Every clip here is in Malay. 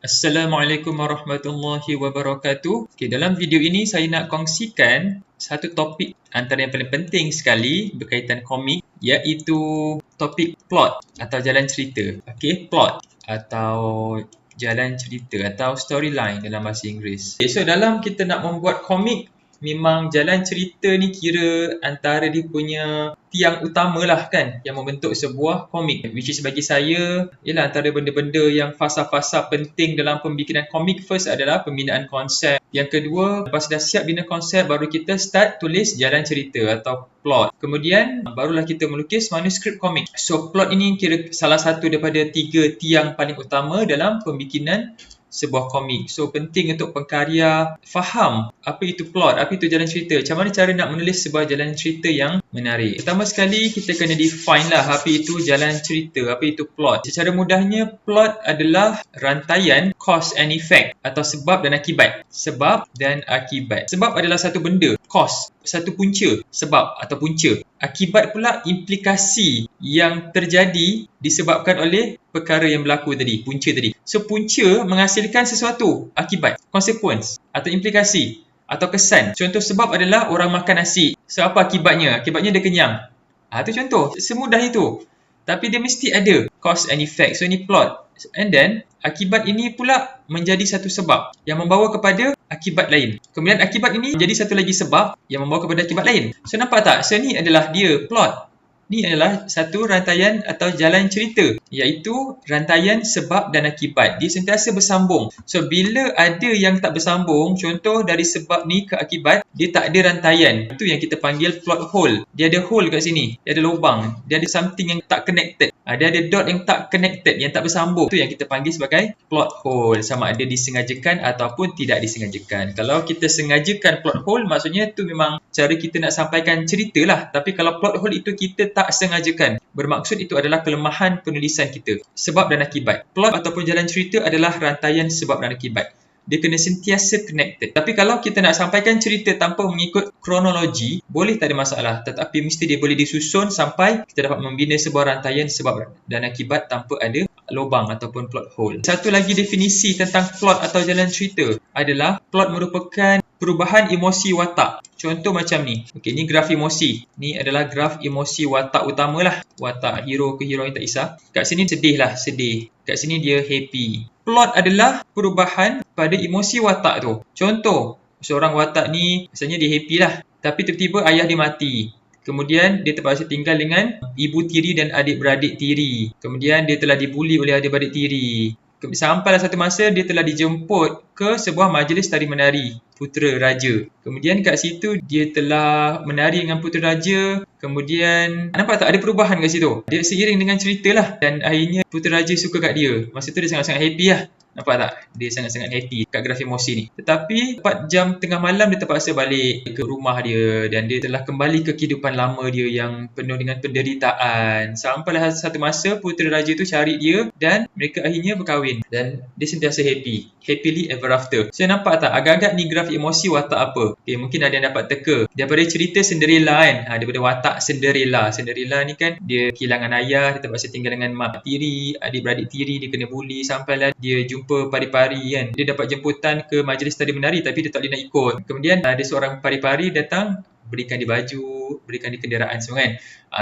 Assalamualaikum warahmatullahi wabarakatuh. Okay, dalam video ini saya nak kongsikan satu topik antara yang paling penting sekali berkaitan komik, iaitu topik plot atau jalan cerita. Okay, plot atau jalan cerita atau storyline dalam bahasa Inggeris. Okay, so dalam kita nak membuat komik, memang jalan cerita ni kira antara dia punya tiang utama lah kan, yang membentuk sebuah komik, which is bagi saya ialah antara benda-benda yang fasa-fasa penting dalam pembikinan komik. First adalah pembinaan konsep, yang kedua lepas dah siap bina konsep baru kita start tulis jalan cerita atau plot, kemudian barulah kita melukis manuskrip komik. So plot ini kira salah satu daripada 3 tiang paling utama dalam pembikinan sebuah komik. So penting untuk pengkarya faham apa itu plot, apa itu jalan cerita, macam mana cara nak menulis sebuah jalan cerita yang menarik. Pertama sekali kita kena define lah apa itu jalan cerita, apa itu plot. Secara mudahnya, plot adalah rantaian cause and effect atau sebab dan akibat. Sebab dan akibat. Sebab adalah satu benda, cause, satu punca, sebab atau punca. Akibat pula implikasi yang terjadi disebabkan oleh perkara yang berlaku tadi, punca tadi. So punca menghasilkan sesuatu, akibat, consequence atau implikasi atau kesan. Contoh sebab adalah orang makan nasi. So apa akibatnya? Akibatnya dia kenyang. Itu contoh, semudah itu. Tapi dia mesti ada cause and effect. So ini plot. And then akibat ini pula menjadi satu sebab yang membawa kepada akibat lain. Kemudian akibat ini menjadi satu lagi sebab yang membawa kepada akibat lain. So nampak tak? So ni adalah dia plot. Ini adalah satu rantaian atau jalan cerita, iaitu rantaian sebab dan akibat. Dia sentiasa bersambung. So bila ada yang tak bersambung, contoh dari sebab ni ke akibat, dia tak ada rantaian. Itu yang kita panggil plot hole. Dia ada hole kat sini. Dia ada lubang. Dia ada something yang tak connected. Dia ada dot yang tak connected, yang tak bersambung. Itu yang kita panggil sebagai plot hole. Sama ada disengajakan ataupun tidak disengajakan. Kalau kita sengajakan plot hole, maksudnya tu memang cara kita nak sampaikan cerita lah. Tapi kalau plot hole itu kita tak sengajakan, bermaksud itu adalah kelemahan penulisan kita. Sebab dan akibat. Plot ataupun jalan cerita adalah rantaian sebab dan akibat. Dia kena sentiasa connected. Tapi kalau kita nak sampaikan cerita tanpa mengikut kronologi, boleh, tak ada masalah. Tetapi mesti dia boleh disusun sampai kita dapat membina sebuah rantaian sebab dan akibat tanpa ada lubang ataupun plot hole. Satu lagi definisi tentang plot atau jalan cerita adalah plot merupakan perubahan emosi watak. Contoh macam ni. Okey, ni graf emosi. Ni adalah graf emosi watak utamalah. Watak hero ke heroine tak kisah. Kat sini sedih lah, sedih. Kat sini dia happy. Plot adalah perubahan pada emosi watak tu. Contoh, seorang watak ni misalnya dia happy lah. Tapi tiba-tiba ayah dia mati. Kemudian dia terpaksa tinggal dengan ibu tiri dan adik-beradik tiri. Kemudian dia telah dibuli oleh adik-beradik tiri. Sampailah satu masa dia telah dijemput ke sebuah majlis tari menari putera raja. Kemudian kat situ dia telah menari dengan putera raja. Kemudian nampak tak ada perubahan kat situ? Dia seiring dengan ceritalah dan akhirnya putera raja suka kat dia. Masa tu dia sangat-sangat happy lah. Nampak tak? Dia sangat-sangat happy kat graf emosi ni. Tetapi 4 jam tengah malam dia terpaksa balik ke rumah dia dan dia telah kembali ke kehidupan lama dia yang penuh dengan penderitaan. Sampailah satu masa putera raja tu cari dia dan mereka akhirnya berkahwin dan dia sentiasa happy. Happily ever after. So nampak tak? Agak-agak ni graf emosi watak apa? Okay, mungkin ada yang dapat teka. Daripada cerita Cinderella kan? Daripada watak Cinderella. Cinderella ni kan dia kehilangan ayah, dia terpaksa tinggal dengan mak tiri, adik-beradik tiri, dia kena bully sampailah dia jumpa pari-pari kan. Dia dapat jemputan ke majlis tari menari tapi dia tak boleh nak ikut. Kemudian ada seorang pari-pari datang berikan dia baju, berikan dia kenderaan semua kan.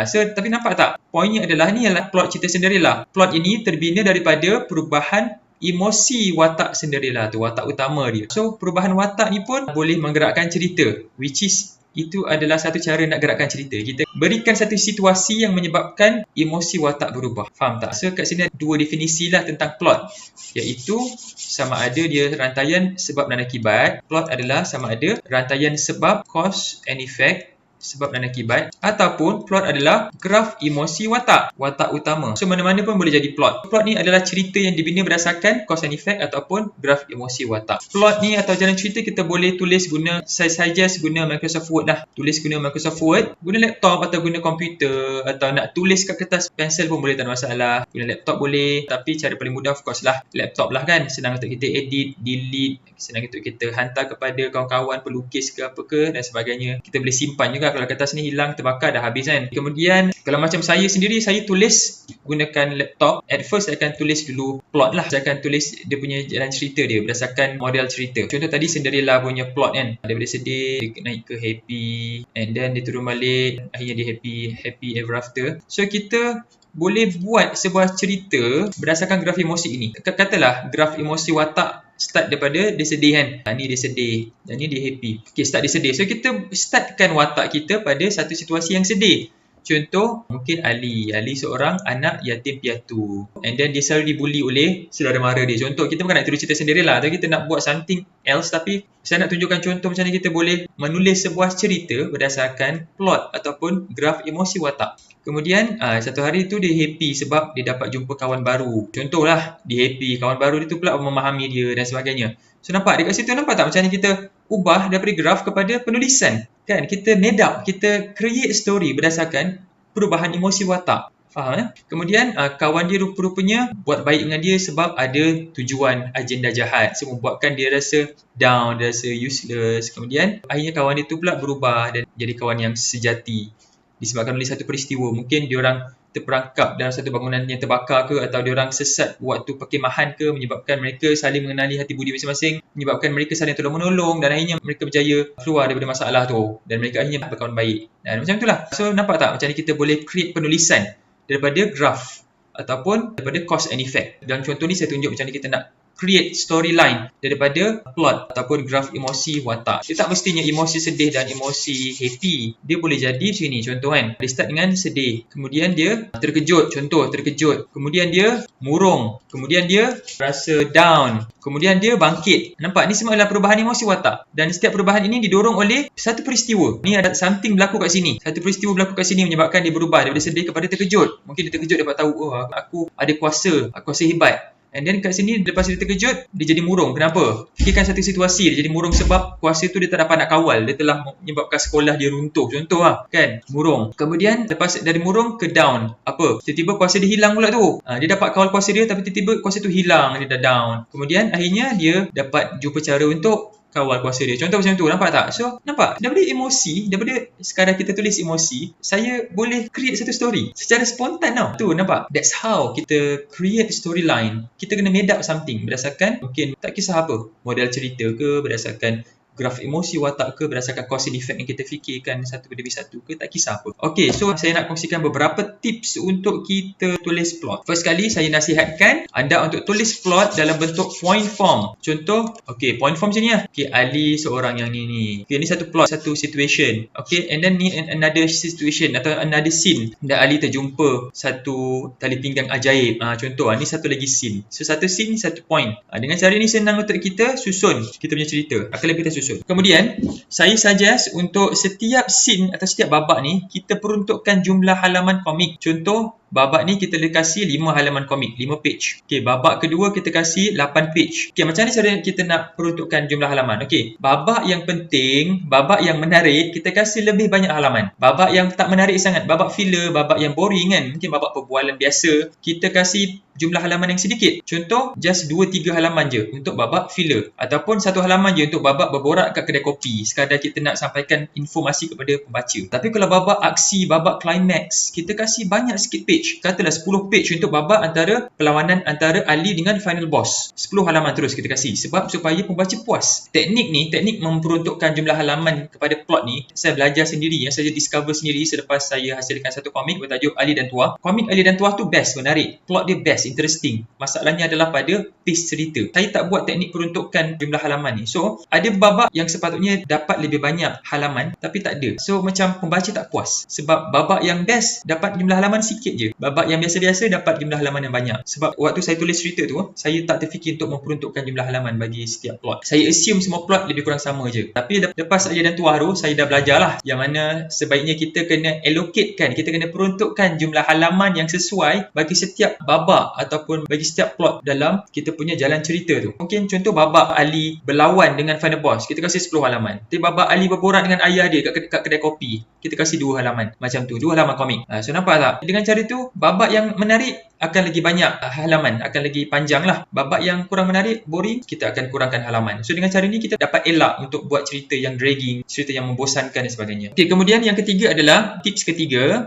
So tapi nampak tak? Poinnya adalah ni adalah plot cerita Cinderella. Plot ini terbina daripada perubahan emosi watak Cinderella tu, watak utama dia. So perubahan watak ni pun boleh menggerakkan cerita, which is itu adalah satu cara nak gerakkan cerita. Kita berikan satu situasi yang menyebabkan emosi watak berubah. Faham tak? So kat sini ada 2 definisi lah tentang plot, iaitu sama ada dia rantaian sebab dan akibat. Plot adalah sama ada rantaian sebab, cause and effect, sebab dan akibat, ataupun plot adalah graf emosi watak, watak utama. So mana-mana pun boleh jadi plot. Plot ni adalah cerita yang dibina berdasarkan cause and effect ataupun graf emosi watak. Plot ni atau jalan cerita kita boleh tulis guna, saya suggest guna Microsoft Word lah. Tulis guna Microsoft Word, guna laptop atau guna komputer, atau nak tulis kat kertas pensel pun boleh, tak ada masalah. Guna laptop boleh, tapi cara paling mudah of course lah laptop lah kan. Senang untuk kita edit, delete, senang untuk kita hantar kepada kawan-kawan pelukis ke apa ke dan sebagainya. Kita boleh simpan juga lah. Kalau kertas ni hilang, terbakar, dah habis kan. Kemudian kalau macam saya sendiri, saya tulis gunakan laptop. At first saya akan tulis dulu plot lah. Saya akan tulis dia punya jalan cerita dia berdasarkan model cerita. Contoh tadi Cinderella punya plot kan, daripada sedih dia naik ke happy, and then dia turun balik, akhirnya dia happy ever after. So kita boleh buat sebuah cerita berdasarkan graf emosi ini. Katalah graf emosi watak start daripada dia sedih kan. Ni dia sedih dan ni dia happy. Okay, start dia sedih. So kita startkan watak kita pada satu situasi yang sedih. Contoh, mungkin Ali seorang anak yatim piatu, and then dia selalu dibuli oleh saudara mara dia. Contoh, kita bukan nak tiru cerita sendirilah, tapi kita nak buat something else. Tapi saya nak tunjukkan contoh macam mana kita boleh menulis sebuah cerita berdasarkan plot ataupun graf emosi watak. Kemudian satu hari tu dia happy sebab dia dapat jumpa kawan baru. Contohlah, dia happy, kawan baru dia tu pula memahami dia dan sebagainya. So nampak dekat situ, nampak tak macam mana kita ubah daripada graf kepada penulisan? Kan, kita made up, kita create story berdasarkan perubahan emosi watak. Faham? Kemudian kawan dia rupa-rupanya buat baik dengan dia sebab ada tujuan agenda jahat. So membuatkan dia rasa down, dia rasa useless. Kemudian akhirnya kawan dia tu pula berubah dan jadi kawan yang sejati disebabkan oleh satu peristiwa. Mungkin diorang terperangkap dalam satu bangunan yang terbakar ke, atau diorang sesat waktu perkemahan ke, menyebabkan mereka saling mengenali hati budi masing-masing, menyebabkan mereka saling tolong-menolong dan akhirnya mereka berjaya keluar daripada masalah tu dan mereka akhirnya berkawan baik. Dan macam itulah. So nampak tak macam ni kita boleh create penulisan daripada graf ataupun daripada cause and effect. Dalam contoh ni saya tunjuk macam ni kita nak create storyline daripada plot ataupun graf emosi watak. Dia tak mestinya emosi sedih dan emosi happy. Dia boleh jadi macam ni, contoh kan. Dia start dengan sedih, kemudian dia terkejut, contoh terkejut. Kemudian dia murung, kemudian dia rasa down, kemudian dia bangkit. Nampak? Ni semua adalah perubahan emosi watak. Dan setiap perubahan ini didorong oleh satu peristiwa. Ni ada something berlaku kat sini. Satu peristiwa berlaku kat sini menyebabkan dia berubah daripada sedih kepada terkejut. Mungkin dia terkejut dapat tahu, oh aku ada kuasa, aku kuasa hebat. And then kat sini lepas dia terkejut, dia jadi murung. Kenapa? Fikirkan satu situasi, dia jadi murung sebab kuasa tu dia tak dapat nak kawal. Dia telah menyebabkan sekolah dia runtuh. Contoh lah, kan? Murung. Kemudian lepas dari murung ke down. Apa? Tiba-tiba kuasa dia hilang pula tu. Dia dapat kawal kuasa dia tapi tiba-tiba kuasa tu hilang. Dia dah down. Kemudian akhirnya dia dapat jumpa cara untuk kawal kuasa dia. Contoh macam tu, nampak tak? So, nampak? Daripada emosi, daripada sekadar kita tulis emosi, saya boleh create satu story secara spontan tau. Tu, nampak? That's how kita create storyline. Kita kena made up something berdasarkan, mungkin tak kisah apa, model cerita ke, berdasarkan graf emosi watak ke, berdasarkan cause and effect yang kita fikirkan satu demi satu ke, tak kisah apa. Okay, so saya nak kongsikan beberapa tips untuk kita tulis plot. First kali, saya nasihatkan anda untuk tulis plot dalam bentuk point form. Contoh, okay, point form macam ni lah. Okay, Ali seorang yang ni. Okay, ni satu plot, satu situation. Okay, and then ni another situation atau another scene. Dan Ali terjumpa satu tali pinggang ajaib. Contoh, ni satu lagi scene. So, satu scene, satu point. Dengan cara ni senang untuk kita susun kita punya cerita. Akan lebih kita susun. Kemudian, saya suggest untuk setiap scene atau setiap babak ni, kita peruntukkan jumlah halaman komik. Contoh, babak ni kita kasih 5 halaman komik, 5 page. Okay, babak kedua kita kasih 8 page. Okay, macam mana cara kita nak peruntukkan jumlah halaman? Okay, babak yang penting, babak yang menarik, kita kasih lebih banyak halaman. Babak yang tak menarik sangat, babak filler, babak yang boring kan, mungkin babak perbualan biasa, kita kasih jumlah halaman yang sedikit. Contoh, just 2-3 halaman je untuk babak filler. Ataupun 1 halaman je untuk babak berborak kat kedai kopi. Sekadar kita nak sampaikan informasi kepada pembaca. Tapi kalau babak aksi, babak climax, kita kasih banyak sikit page. Katalah 10 page untuk babak antara perlawanan antara Ali dengan final boss. 10 halaman terus kita kasih. Sebab supaya pembaca puas. Teknik ni, teknik memperuntukkan jumlah halaman kepada plot ni, saya belajar sendiri. Saya discover sendiri selepas saya hasilkan satu komik bertajuk Ali dan Tuah. Komik Ali dan Tuah tu best, menarik. Plot dia best, interesting. Masalahnya adalah pada pace cerita. Saya tak buat teknik peruntukan jumlah halaman ni. So, ada babak yang sepatutnya dapat lebih banyak halaman tapi tak ada. So, macam pembaca tak puas. Sebab babak yang best dapat jumlah halaman sikit je. Babak yang biasa-biasa dapat jumlah halaman yang banyak. Sebab waktu saya tulis cerita tu, saya tak terfikir untuk memperuntukkan jumlah halaman bagi setiap plot. Saya assume semua plot lebih kurang sama je. Tapi lepas Ali dan Tuah tu, saya dah belajar lah yang mana sebaiknya kita kena allocate kan. Kita kena peruntukkan jumlah halaman yang sesuai bagi setiap babak ataupun bagi setiap plot dalam kita punya jalan cerita tu. Mungkin contoh babak Ali berlawan dengan final boss, kita kasih 10 halaman. Tapi babak Ali berborak dengan ayah dia kat kedai kopi, kita kasih 2 halaman. Macam tu, 2 halaman komik. So nampak tak? Dengan cara tu tu babak yang menarik akan lagi banyak halaman, akan lagi panjang lah. Babak yang kurang menarik, boring, kita akan kurangkan halaman. So dengan cara ni kita dapat elak untuk buat cerita yang dragging, cerita yang membosankan dan sebagainya. Okey, kemudian yang ketiga adalah tips ketiga,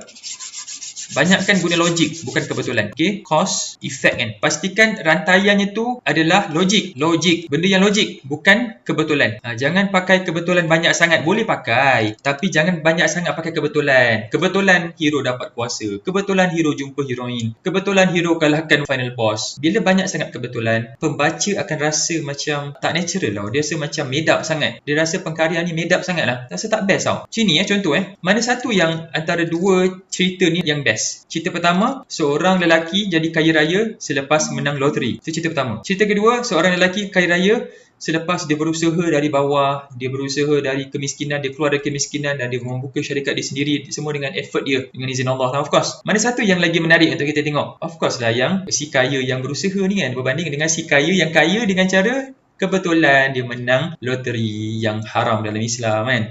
banyakkan guna logik, bukan kebetulan. Okey, cause, effect kan. Pastikan rantaiannya tu adalah logik. Logik, benda yang logik, bukan kebetulan. Jangan pakai kebetulan banyak sangat. Boleh pakai, tapi jangan banyak sangat pakai kebetulan. Kebetulan hero dapat kuasa. Kebetulan hero jumpa heroin. Kebetulan hero kalahkan final boss. Bila banyak sangat kebetulan, pembaca akan rasa macam tak natural lah. Dia rasa macam made up sangat. Dia rasa pengkarya ni made up sangat lah. Rasa tak best tau. Sini contoh mana satu yang antara dua cerita ni yang best? Cerita pertama, seorang lelaki jadi kaya raya selepas menang loteri. Itu cerita pertama. Cerita kedua, seorang lelaki kaya raya selepas dia berusaha dari bawah, dia berusaha dari kemiskinan, dia keluar dari kemiskinan dan dia membuka syarikat dia sendiri, semua dengan effort dia, dengan izin Allah. Of course, mana satu yang lagi menarik untuk kita tengok? Of course lah yang si kaya yang berusaha ni kan, berbanding dengan si kaya yang kaya dengan cara kebetulan dia menang loteri yang haram dalam Islam kan.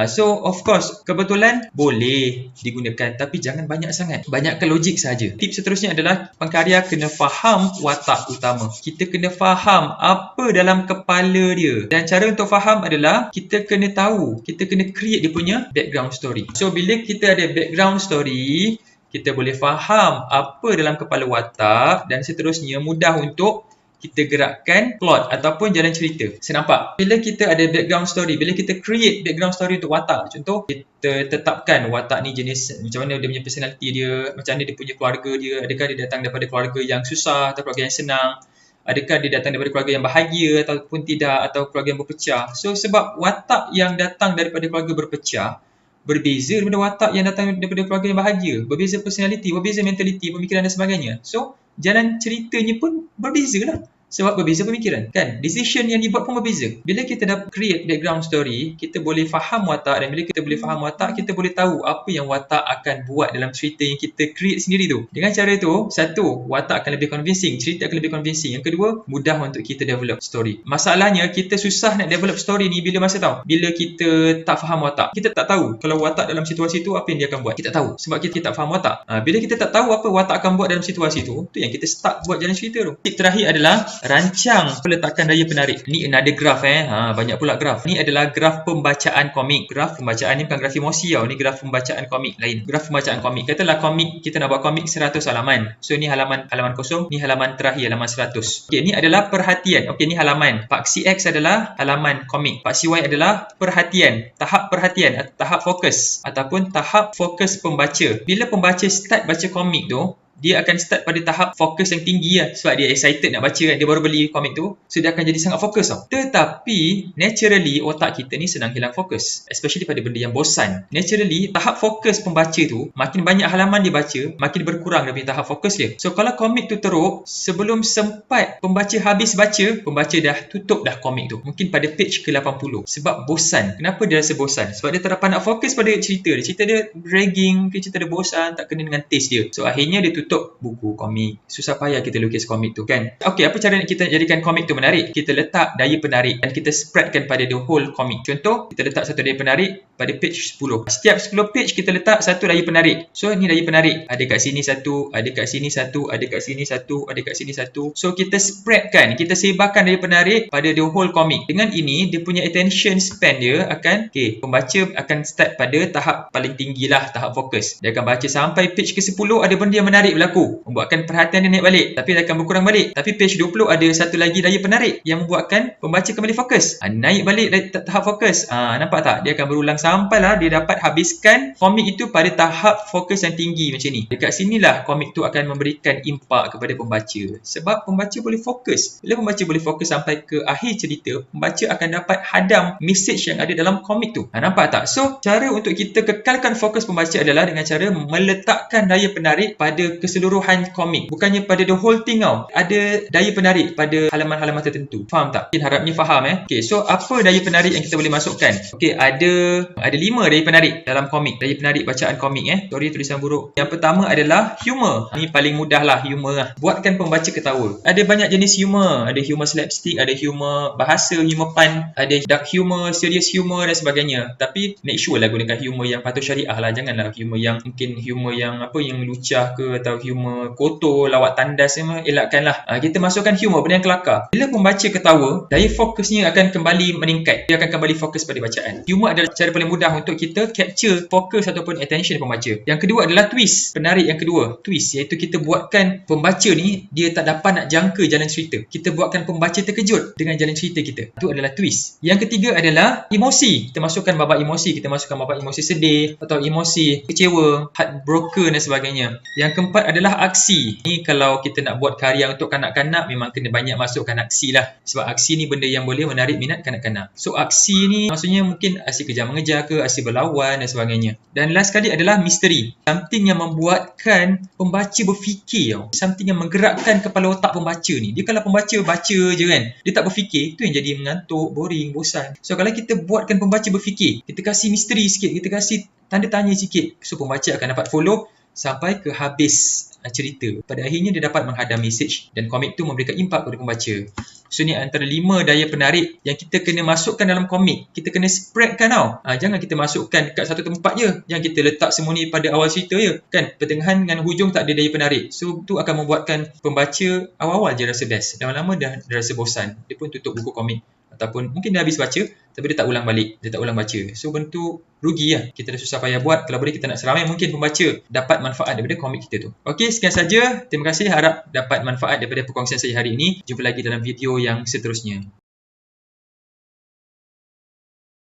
So of course kebetulan boleh digunakan, tapi jangan banyak sangat. Banyakkan logik saja. Tips seterusnya adalah pengkarya kena faham watak utama. Kita kena faham apa dalam kepala dia. Dan cara untuk faham adalah kita kena tahu, kita kena create dia punya background story. So bila kita ada background story, kita boleh faham apa dalam kepala watak dan seterusnya mudah untuk kita gerakkan plot ataupun jalan cerita. Saya nampak, bila kita ada background story, bila kita create background story untuk watak, contoh kita tetapkan watak ni jenis macam mana dia punya personality dia, macam mana dia punya keluarga dia, adakah dia datang daripada keluarga yang susah atau keluarga yang senang, adakah dia datang daripada keluarga yang bahagia ataupun tidak, atau keluarga yang berpecah. So sebab watak yang datang daripada keluarga berpecah berbeza daripada watak yang datang daripada keluarga yang bahagia, berbeza personality, berbeza mentality, pemikiran dan sebagainya. So jalan ceritanya pun berbeza lah. Sebab berbeza pemikiran kan, decision yang dibuat pun berbeza. Bila kita dah create background story, kita boleh faham watak, dan bila kita boleh faham watak, kita boleh tahu apa yang watak akan buat dalam cerita yang kita create sendiri tu. Dengan cara itu, satu, watak akan lebih convincing, cerita akan lebih convincing. Yang kedua, mudah untuk kita develop story. Masalahnya kita susah nak develop story ni bila masa tahu, bila kita tak faham watak. Kita tak tahu kalau watak dalam situasi tu apa yang dia akan buat. Kita tak tahu sebab kita tak faham watak. Bila kita tak tahu apa watak akan buat dalam situasi tu, tu yang kita start buat jalan cerita tu. Tip terakhir adalah rancang peletakan daya penarik. Ni another graph banyak pula graph. Ni adalah graf pembacaan komik. Graf pembacaan ni bukan graf emosi tau. Ni graf pembacaan komik lain. Graf pembacaan komik. Katalah komik, kita nak buat komik 100 halaman. So ni halaman kosong, ni halaman terakhir, halaman 100. Okey, ni adalah perhatian. Okey, ni halaman. Paksi X adalah halaman komik. Paksi Y adalah perhatian. Tahap perhatian, tahap fokus ataupun tahap fokus pembaca. Bila pembaca start baca komik tu, dia akan start pada tahap fokus yang tinggi lah. Sebab dia excited nak baca kan. Dia baru beli komik tu. So dia akan jadi sangat fokus tau. Tetapi naturally otak kita ni senang hilang fokus. Especially pada benda yang bosan. Naturally tahap fokus pembaca tu, makin banyak halaman dia baca, makin berkurang dia punya tahap fokus dia. So kalau komik tu teruk, sebelum sempat pembaca habis baca, pembaca dah tutup dah komik tu. Mungkin pada page ke-80. Sebab bosan. Kenapa dia rasa bosan? Sebab dia tak dapat nak fokus pada cerita dia. Cerita dia dragging, cerita dia bosan, tak kena dengan taste dia. So akhirnya dia tutup buku komik. Susah payah kita lukis komik tu kan. Okey, apa cara kita jadikan komik tu menarik? Kita letak daya penarik dan kita spreadkan pada the whole komik. Contoh, kita letak satu daya penarik pada page 10. Setiap 10 page kita letak satu daya penarik. So ni daya penarik. Ada kat sini satu, ada kat sini satu, ada kat sini satu, ada kat sini satu. So kita spreadkan, kita sebarkan daya penarik pada the whole komik. Dengan ini dia punya attention span dia akan, pembaca akan start pada tahap paling tinggi lah, tahap fokus. Dia akan baca sampai page ke-10 ada benda yang menarik berlaku, membuatkan perhatian dia naik balik, tapi dia akan berkurang balik. Tapi page 20 ada satu lagi daya penarik yang membuatkan pembaca kembali fokus, naik balik dari tahap fokus. Nampak tak? Dia akan berulang sampailah dia dapat habiskan komik itu pada tahap fokus yang tinggi macam ni. Dekat sinilah komik tu akan memberikan impak kepada pembaca, sebab pembaca boleh fokus. Bila pembaca boleh fokus sampai ke akhir cerita, pembaca akan dapat hadam message yang ada dalam komik tu. Nampak tak? So cara untuk kita kekalkan fokus pembaca adalah dengan cara meletakkan daya penarik pada keseluruhan komik, bukannya pada the whole thing tau. Ada daya penarik pada halaman-halaman tertentu. Faham tak? Mungkin harapnya faham. So apa daya penarik yang kita boleh masukkan? Ada Ada 5 daya penarik dalam komik. Daya penarik bacaan komik Sorry tulisan buruk. Yang pertama adalah humor. Ini paling mudah lah, humor lah. Buatkan pembaca ketawa. Ada banyak jenis humor. Ada humor slapstick, ada humor bahasa, humor pun, ada dark humor, serious humor dan sebagainya. Tapi make sure lah gunakan humor yang patuh syariah lah. Janganlah humor yang mungkin humor yang yang lucah ke, atau humor kotor, lawak tandas semua, elakkanlah. Kita masukkan humor, benda yang kelakar. Bila pembaca ketawa, daya fokusnya akan kembali meningkat. Dia akan kembali fokus pada bacaan. Humor adalah cara paling mudah untuk kita capture fokus ataupun attention pembaca. Yang kedua adalah twist. Penarik yang kedua, twist, iaitu kita buatkan pembaca ni dia tak dapat nak jangka jalan cerita. Kita buatkan pembaca terkejut dengan jalan cerita kita. Itu adalah twist. Yang ketiga adalah emosi. Kita masukkan babak emosi. Kita masukkan babak emosi sedih atau emosi kecewa, heartbroken dan sebagainya. Yang keempat adalah aksi. Ni kalau kita nak buat karya untuk kanak-kanak, memang kena banyak masukkan aksi lah. Sebab aksi ni benda yang boleh menarik minat kanak-kanak. So aksi ni maksudnya mungkin aksi kejar mengejar ke, aksi berlawan dan sebagainya. Dan last sekali adalah misteri. Something yang membuatkan pembaca berfikir tau. Something yang menggerakkan kepala otak pembaca ni. Dia kalau pembaca baca je kan, dia tak berfikir, tu yang jadi mengantuk, boring, bosan. So kalau kita buatkan pembaca berfikir, kita kasih misteri sikit, kita kasih tanda tanya sikit, so pembaca akan dapat follow sampai ke habis cerita. Pada akhirnya dia dapat menghadam message dan komik tu memberikan impak kepada pembaca. So ni antara 5 daya penarik yang kita kena masukkan dalam komik. Kita kena spreadkan tau. Jangan kita masukkan kat satu tempat je. Yang kita letak semua ni pada awal cerita je. Kan pertengahan dengan hujung tak ada daya penarik. So tu akan membuatkan pembaca awal-awal je rasa best. Lama-lama dah rasa bosan. Dia pun tutup buku komik. Ataupun mungkin dia habis baca tapi dia tak ulang balik, dia tak ulang baca. So bentuk rugi lah. Kita dah susah payah buat. Kalau boleh kita nak seramai mungkin pembaca dapat manfaat daripada komik kita tu. Okey, sekian saja. Terima kasih, harap dapat manfaat daripada perkongsian saya hari ini. Jumpa lagi dalam video yang seterusnya.